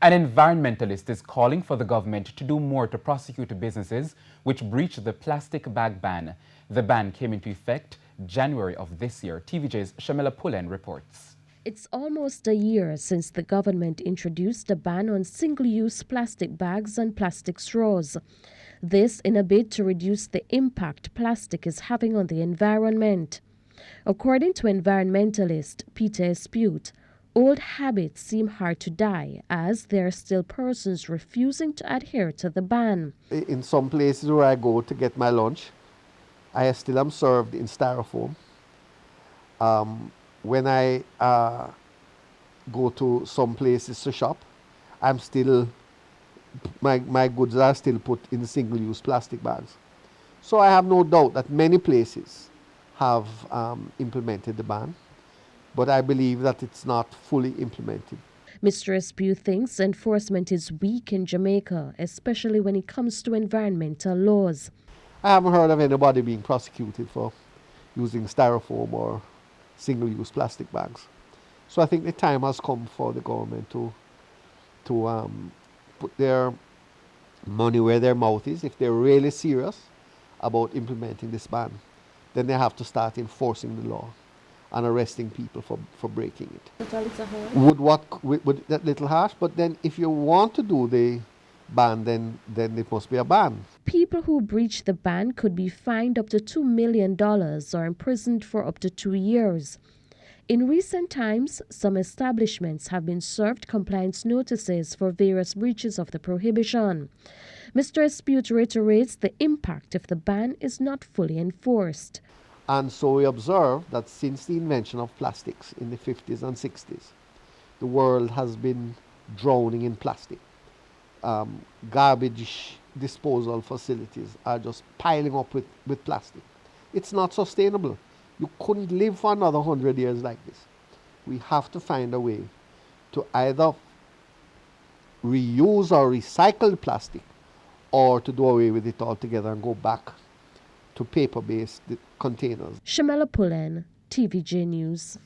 An environmentalist is calling for the government to do more to prosecute businesses which breach the plastic bag ban. The ban came into effect January of this year. TVJ's Shamela Pullen reports. It's almost a year since the government introduced a ban on single-use plastic bags and plastic straws. This in a bid to reduce the impact plastic is having on the environment. According to environmentalist Peter Espute, old habits seem hard to die as there are still persons refusing to adhere to the ban. In some places where I go to get my lunch, I still am served in styrofoam. When I go to some places to shop, I'm still, my goods are still put in single-use plastic bags. So I have no doubt that many places have implemented the ban, but I believe that it's not fully implemented. Mr. Espute thinks enforcement is weak in Jamaica, especially when it comes to environmental laws. I haven't heard of anybody being prosecuted for using styrofoam or single-use plastic bags. So I think the time has come for the government to put their money where their mouth is. If they're really serious about implementing this ban, then they have to start enforcing the law and arresting people for breaking it. Would that little harsh? But then if you want to do the ban, then it must be a ban. People who breach the ban could be fined up to $2 million or imprisoned for up to 2 years. In recent times, some establishments have been served compliance notices for various breaches of the prohibition. Mr. Espute reiterates the impact if the ban is not fully enforced. And so we observe that since the invention of plastics in the 50s and 60s, the world has been drowning in plastic. Garbage disposal facilities are just piling up with plastic. It's not sustainable. You couldn't live for another 100 years like this. We have to find a way to either reuse or recycle plastic or to do away with it altogether and go back to paper-based containers. Shamela Pullen, TVJ News.